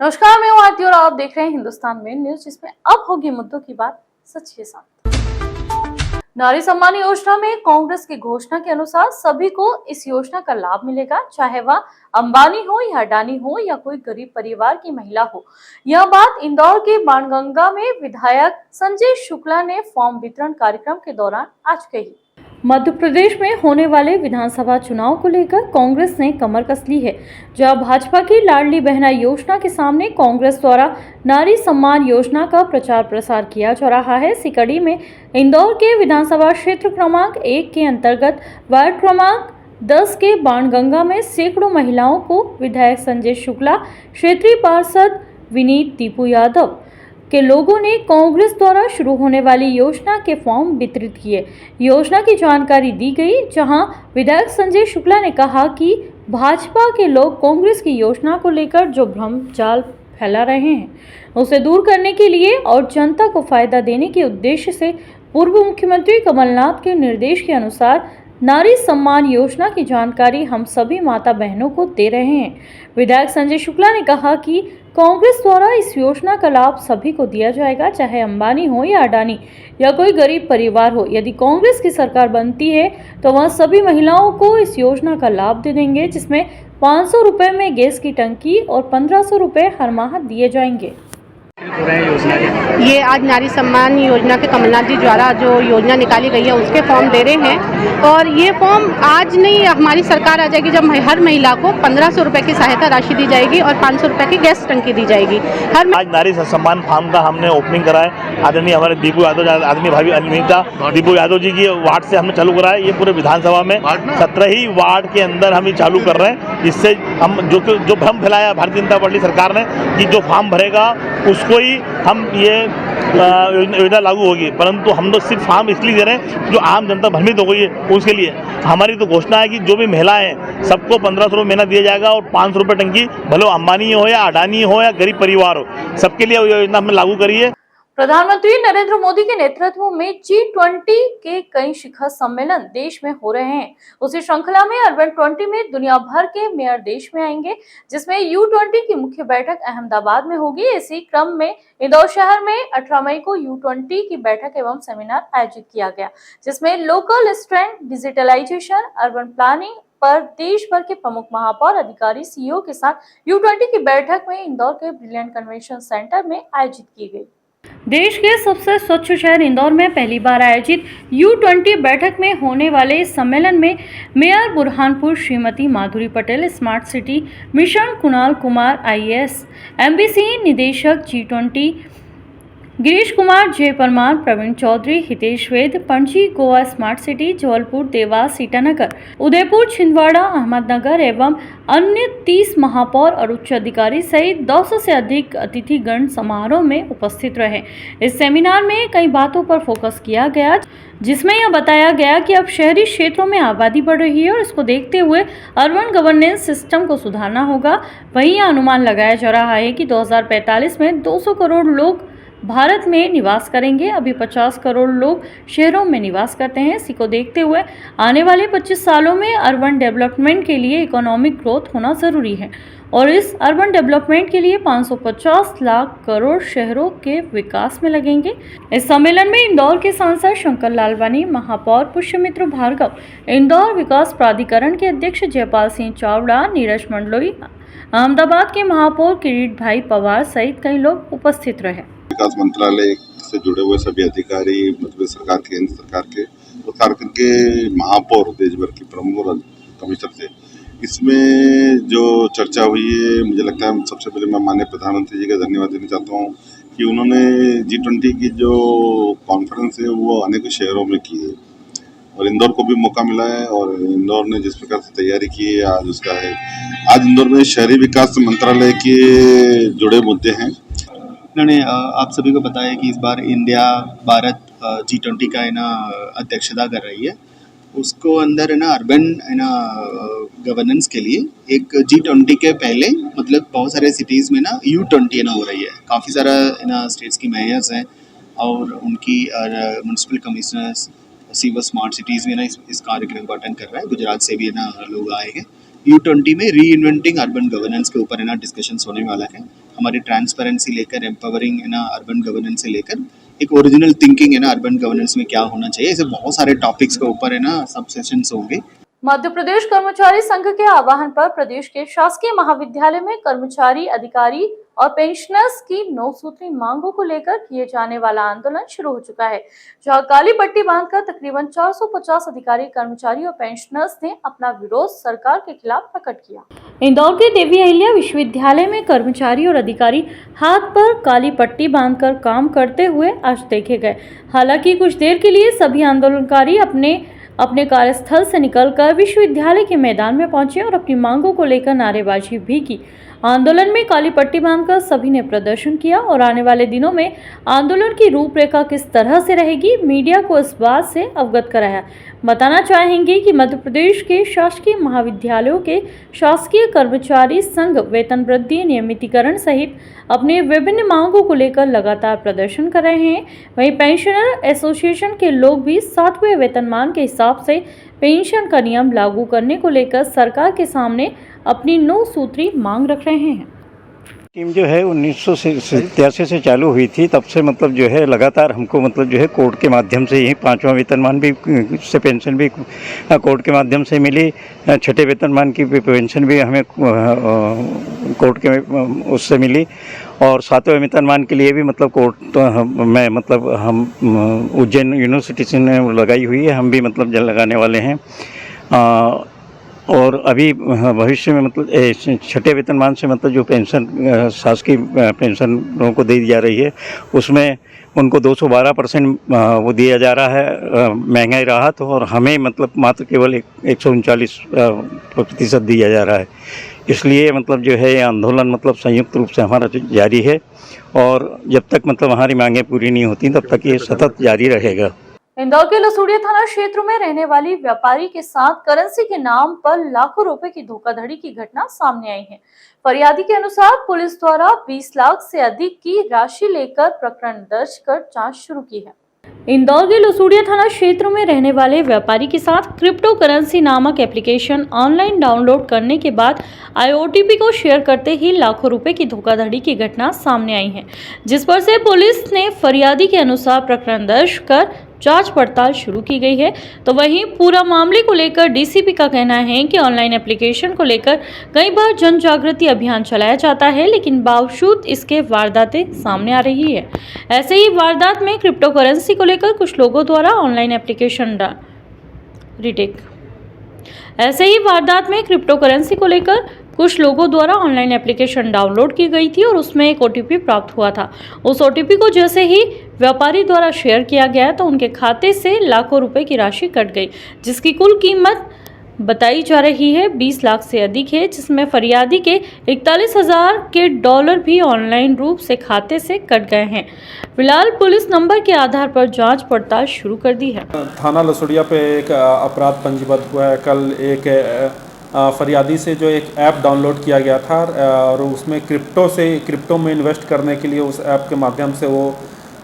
नमस्कार, मैं हूँ आरती और आप देख रहे हैं हिंदुस्तान में न्यूज, जिसमें अब होगी मुद्दों की बात सच के साथ। नारी सम्मान योजना में कांग्रेस की घोषणा के अनुसार सभी को इस योजना का लाभ मिलेगा, चाहे वह अंबानी हो या अडानी हो या कोई गरीब परिवार की महिला हो। यह बात इंदौर के बाणगंगा में विधायक संजय शुक्ला ने फॉर्म वितरण कार्यक्रम के दौरान आज कही। मध्य प्रदेश में होने वाले विधानसभा चुनाव को लेकर कांग्रेस ने कमर कस ली है। जहां भाजपा की लाडली बहना योजना के सामने कांग्रेस द्वारा नारी सम्मान योजना का प्रचार प्रसार किया जा रहा है। इसी कड़ी में इंदौर के विधानसभा क्षेत्र क्रमांक 1 के अंतर्गत वार्ड क्रमांक 10 के बाणगंगा में सैकड़ों महिलाओं को विधायक संजय शुक्ला, क्षेत्रीय पार्षद विनीत दीपू यादव के लोगों ने कांग्रेस द्वारा शुरू होने वाली योजना के फॉर्म वितरित किए। योजना की जानकारी दी गई, जहां विधायक संजय शुक्ला ने कहा कि भाजपा के लोग कांग्रेस की योजना को लेकर जो भ्रम जाल फैला रहे हैं उसे दूर करने के लिए और जनता को फायदा देने के उद्देश्य से पूर्व मुख्यमंत्री कमलनाथ के निर्देश के अनुसार नारी सम्मान योजना की जानकारी हम सभी माता बहनों को दे रहे हैं। विधायक संजय शुक्ला ने कहा कि कांग्रेस द्वारा इस योजना का लाभ सभी को दिया जाएगा, चाहे अंबानी हो या अडानी या कोई गरीब परिवार हो। यदि कांग्रेस की सरकार बनती है तो वह सभी महिलाओं को इस योजना का लाभ दे देंगे, जिसमें 500 रुपए में गैस की टंकी और 1500 रुपए हर माह दिए जाएंगे। ये आज नारी सम्मान योजना के कमलनाथ जी द्वारा जो योजना निकाली गई है उसके फॉर्म दे रहे हैं, और ये फॉर्म आज नहीं हमारी सरकार आ जाएगी जब हर महिला को 1500 रुपए की सहायता राशि दी जाएगी और 500 रुपए की गैस टंकी दी जाएगी। आज नारी सम्मान फॉर्म का हमने ओपनिंग करा है। आदरणीय हमारे दीपू यादव, आदरणीय भाभी अनिता दीपू यादव जी की वार्ड से हमने चालू करा है। ये पूरे विधानसभा में 17 ही वार्ड के अंदर हम ये चालू कर रहे हैं। इससे हम जो भ्रम फैलाया भारतीय जनता पार्टी सरकार ने कि जो फॉर्म भरेगा उसको ही हम ये योजना लागू होगी, परंतु हम लोग सिर्फ फॉर्म इसलिए दे रहे हैं जो आम जनता भ्रमित हो गई है उसके लिए। हमारी तो घोषणा है कि जो भी महिलाएं हैं सबको 1500 रुपये महीना दिया जाएगा और 500 रुपये टंकी, भले अंबानी हो या अडानी हो या गरीब परिवार हो, सबके लिए योजना हमने लागू करी है। प्रधानमंत्री नरेंद्र मोदी के नेतृत्व में G20 के कई शिखर सम्मेलन देश में हो रहे हैं। उसी श्रृंखला में अर्बन 20 में दुनिया भर के मेयर देश में आएंगे, जिसमें U20 की मुख्य बैठक अहमदाबाद में होगी। इसी क्रम में इंदौर शहर में 18 मई को U20 की बैठक एवं सेमिनार आयोजित किया गया, जिसमें local strength, digitalisation, urban planning पर देश भर के प्रमुख महापौर, अधिकारी, सीईओ के साथ U20 की बैठक में इंदौर के ब्रिलियंट कन्वेंशन सेंटर में आयोजित की गई। देश के सबसे स्वच्छ शहर इंदौर में पहली बार आयोजित U20 बैठक में होने वाले इस सम्मेलन में mayor Burhanpur Shrimati Madhuri Patel, smart city mission Kunal Kumar IAS, MBC निदेशक G20 Girish Kumar, Jay Parmar, Praveen Chaudhary, Hitesh Ved, Panaji, Goa smart city, Jabalpur, Dewas, Itanagar, Udaipur, Chhindwara, Ahmednagar एवं अन्य 30 महापौर और उच्च अधिकारी सहित 200 से अधिक अतिथिगण समारोह में उपस्थित रहे। इस सेमिनार में कई बातों पर फोकस किया गया, जिसमें यह बताया गया कि अब शहरी क्षेत्रों में आबादी बढ़ रही है और इसको देखते हुए अर्बन गवर्नेंस सिस्टम को सुधारना होगा। वहीं यह अनुमान लगाया जा रहा है कि 2045 में 200 करोड़ लोग भारत में निवास करेंगे। अभी 50 करोड़ लोग शहरों में निवास करते हैं। इसी को देखते हुए आने वाले 25 सालों में अर्बन डेवलपमेंट के लिए इकोनॉमिक ग्रोथ होना जरूरी है और इस अर्बन डेवलपमेंट के लिए 550 लाख करोड़ शहरों के विकास में लगेंगे। इस सम्मेलन में इंदौर के सांसद शंकर लालवानी, महापौर पुष्यमित्र भार्गव, इंदौर विकास प्राधिकरण के अध्यक्ष जयपाल सिंह चावड़ा, नीरज मंडलोई, अहमदाबाद के महापौर किरीट भाई पवार सहित कई लोग उपस्थित रहे। विकास मंत्रालय से जुड़े हुए सभी अधिकारी, मध्य सरकार, केंद्र सरकार के और झारखंड के महापौर, देश भर की प्रमुख और कमिश्नर थे। इसमें जो चर्चा हुई है, मुझे लगता है सबसे पहले मैं माननीय प्रधानमंत्री जी का धन्यवाद देना चाहता हूँ कि उन्होंने G20 की जो कॉन्फ्रेंस है वो अनेक शहरों में की है और इंदौर को भी मौका मिला है और इंदौर ने जिस प्रकार से तैयारी की है आज उसका है। आज इंदौर में शहरी विकास मंत्रालय के जुड़े मुद्दे हैं। उन्होंने आप सभी को बताया कि इस बार इंडिया भारत G20 का अध्यक्षता कर रही है। उसको अंदर अर्बन गवर्नेंस के लिए एक G20 के पहले मतलब बहुत सारे सिटीज़ में U20 हो रही है। काफ़ी सारा स्टेट्स की मेयर्स हैं और उनकी municipal commissioners, sewer smart cities में इस कार्यक्रम को अटेंड कर रहा है। गुजरात से भी लोग आए हैं। U20 में री इन्वेंटिंग अर्बन गवर्नेंस के ऊपर डिस्कशंस होने वाला है। हमारी ट्रांसपेरेंसी लेकर एम्पावरिंग है ना अर्बन गवर्नेंस से लेकर एक ओरिजिनल थिंकिंग है ना अर्बन गवर्नेंस में क्या होना चाहिए, ऐसे बहुत सारे टॉपिक्स के ऊपर है ना सब सेशंस होंगे। मध्य प्रदेश कर्मचारी संघ के आह्वान पर प्रदेश के शासकीय महाविद्यालय में कर्मचारी, अधिकारी और पेंशनर्स की 9 सूत्री मांगों को लेकर किए जाने वाला आंदोलन शुरू हो चुका है, जहां काली पट्टी बांधकर तकरीबन 450 अधिकारी, कर्मचारी और पेंशनर्स ने अपना विरोध सरकार के खिलाफ प्रकट किया। इंदौर के देवी अहिल्या विश्वविद्यालय में कर्मचारी और अधिकारी हाथ पर काली पट्टी बांधकर काम करते हुए आज देखे गए। हालांकि कुछ देर के लिए सभी आंदोलनकारी अपने कार्यस्थल से निकलकर विश्वविद्यालय के मैदान में पहुंचे और अपनी मांगों को लेकर नारेबाजी भी की। आंदोलन में काली पट्टी बांधकर सभी ने प्रदर्शन किया और आने वाले दिनों में आंदोलन की रूपरेखा किस तरह से रहेगी, मीडिया को इस बात से अवगत कराया। बताना चाहेंगे कि मध्य प्रदेश के शासकीय महाविद्यालयों के शासकीय कर्मचारी संघ वेतन वृद्धि, नियमितीकरण सहित अपने विभिन्न मांगों को लेकर लगातार प्रदर्शन कर रहे हैं। वहीं पेंशनर एसोसिएशन के लोग भी 7वें वेतनमान के हिसाब से पेंशन का नियम लागू करने को लेकर सरकार के सामने अपनी 9 सूत्री मांग रख रहे हैं। स्कीम जो है 1987 से चालू हुई थी, तब से मतलब जो है लगातार हमको मतलब जो है कोर्ट के माध्यम से, यही 5वां वेतनमान भी से पेंशन भी कोर्ट के माध्यम से मिली, 6ठे वेतनमान की पेंशन भी हमें कोर्ट के उससे मिली, और 7वें वेतनमान के लिए भी मतलब कोर्ट में मतलब हम उज्जैन यूनिवर्सिटी से लगाई हुई है, हम भी मतलब लगाने वाले हैं। और अभी भविष्य में मतलब 6ठे वेतनमान से मतलब जो पेंशन शासकीय पेंशनरों को दी जा रही है, उसमें उनको 212% वो दिया जा रहा है महंगाई राहत, और हमें मतलब मात्र केवल 139% दिया जा रहा है। इसलिए मतलब जो है ये आंदोलन मतलब संयुक्त रूप से हमारा जारी है, और जब तक मतलब हमारी मांगें पूरी नहीं होती तब तक ये सतत जारी रहेगा। इंदौर के लसूड़िया थाना क्षेत्र में रहने वाली व्यापारी के साथ करेंसी के नाम पर लाखों रुपए की धोखाधड़ी की घटना सामने आई है। फरियादी के अनुसार पुलिस द्वारा 20 लाख से अधिक की राशि लेकर प्रकरण दर्ज कर जांच शुरू की है। इंदौर के लसूड़िया थाना क्षेत्र में रहने वाले व्यापारी के साथ क्रिप्टो करेंसी नामक एप्लीकेशन ऑनलाइन डाउनलोड करने के बाद OTP को शेयर करते ही लाखों रुपए की धोखाधड़ी की घटना सामने आई है, जिस पर से पुलिस ने फरियादी के अनुसार प्रकरण दर्ज कर जांच पड़ताल शुरू की गई है। तो वहीं पूरा मामले को लेकर डीसीपी का कहना है कि ऑनलाइन एप्लीकेशन को लेकर कई बार जन जागृति अभियान चलाया जाता है, लेकिन बावजूद इसके वारदातें सामने आ रही है। ऐसे ही वारदात में क्रिप्टो करेंसी को लेकर कुछ लोगों द्वारा ऑनलाइन एप्लीकेशन डाउनलोड की गई थी और उसमें एक OTP प्राप्त हुआ था। उस OTP को जैसे ही व्यापारी द्वारा शेयर किया गया तो उनके खाते से लाखों रुपए की राशि कट गई, जिसकी कुल कीमत बताई जा रही है 20 लाख से अधिक है, जिसमें फरियादी के 41,000 के डॉलर भी ऑनलाइन रूप से खाते से कट गए हैं। फिलहाल पुलिस नंबर के आधार पर जांच पड़ताल शुरू कर दी है। थाना लसूड़िया पे एक अपराध पंजीबद्ध हुआ है। कल एक फरियादी से जो एक ऐप डाउनलोड किया गया था और उसमें क्रिप्टो में इन्वेस्ट करने के लिए उस ऐप के माध्यम से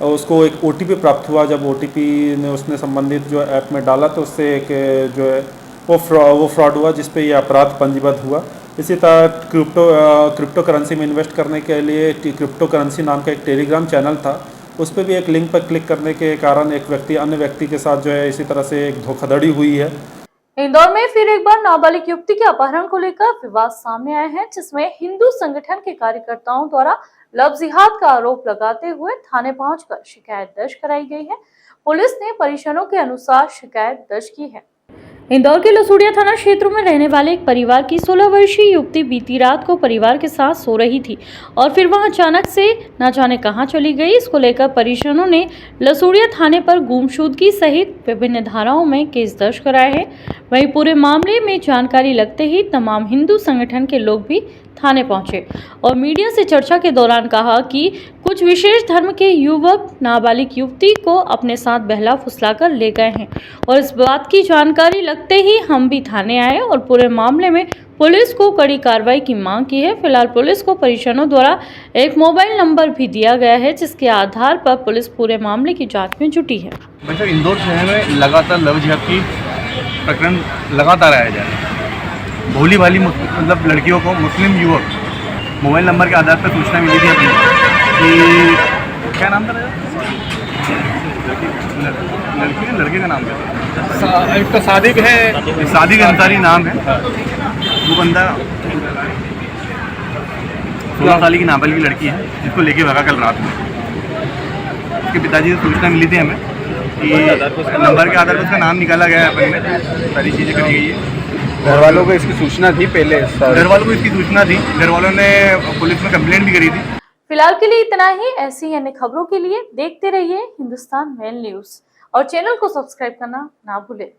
उसको एक OTP प्राप्त हुआ। जब OTP ने उसने संबंधित जो ऐप में डाला तो उससे एक जो है वो फ्रॉड हुआ, जिस पे ये अपराध पंजीबद्ध हुआ। इसी तरह क्रिप्टो करेंसी में इन्वेस्ट करने के लिए क्रिप्टो करेंसी नाम का एक टेलीग्राम चैनल था, उस पर भी एक लिंक पर क्लिक करने के कारण एक व्यक्ति अन्य व्यक्ति के साथ जो है इसी तरह से एक धोखाधड़ी हुई है। इंदौर में फिर एक बार नाबालिग युवती के अपहरण को लेकर विवाद सामने आए हैं, जिसमें हिंदू संगठन के कार्यकर्ताओं द्वारा लव जिहाद का आरोप लगाते हुए थाने पहुंचकर शिकायत दर्ज कराई गई है। पुलिस ने परिजनों के अनुसार शिकायत दर्ज की है। इंदौर के लसूड़िया थाना क्षेत्र में रहने वाले एक परिवार की 16 वर्षीय युवती बीती रात को परिवार के साथ सो रही थी और फिर वहां अचानक से न जाने कहां चली गई। इसको लेकर परिजनों ने लसूड़िया थाने पर गुमशुदगी सहित विभिन्न धाराओं में केस दर्ज कराए हैं। वहीं पूरे मामले में जानकारी लगते ही तमाम हिंदू संगठन के लोग भी थाने पहुंचे और मीडिया से चर्चा के दौरान कहा कि कुछ विशेष धर्म के युवक नाबालिग युवती को अपने साथ बहला फुसलाकर ले गए हैं और इस बात की जानकारी लगते ही हम भी थाने आए और पूरे मामले में पुलिस को कड़ी कार्रवाई की मांग की है। फिलहाल पुलिस को परिजनों द्वारा एक मोबाइल नंबर भी दिया गया है, जिसके आधार पर पुलिस पूरे मामले की जांच में जुटी है। मतलब इंदौर शहर में लगातार लव जिहाद की प्रकरण लगातार आया जा रहा है। भोली भाली मतलब लड़कियों को मुस्लिम युवक मोबाइल नंबर के आधार पर सूचना मिली थी अपनी कि क्या नाम था लड़की है लड़के का नाम क्या एक तो सादिक है, सादिक अंसारी नाम है। वो बंदा 16 साल की नाबालिग की लड़की है जिसको लेके भगा कल रात में। उसके पिताजी से सूचना मिली थी हमें कि नंबर के आधार पर उसका नाम निकाला गया है, अपन में सारी चीज़ें करी गई है। घर वालों को इसकी सूचना थी पहले? घर वालों को इसकी सूचना थी, घर वालों ने पुलिस में कंप्लेंट भी करी थी। फिलहाल के लिए इतना ही। ऐसी अन्य खबरों के लिए देखते रहिए हिंदुस्तान मेल न्यूज और चैनल को सब्सक्राइब करना ना भूलें।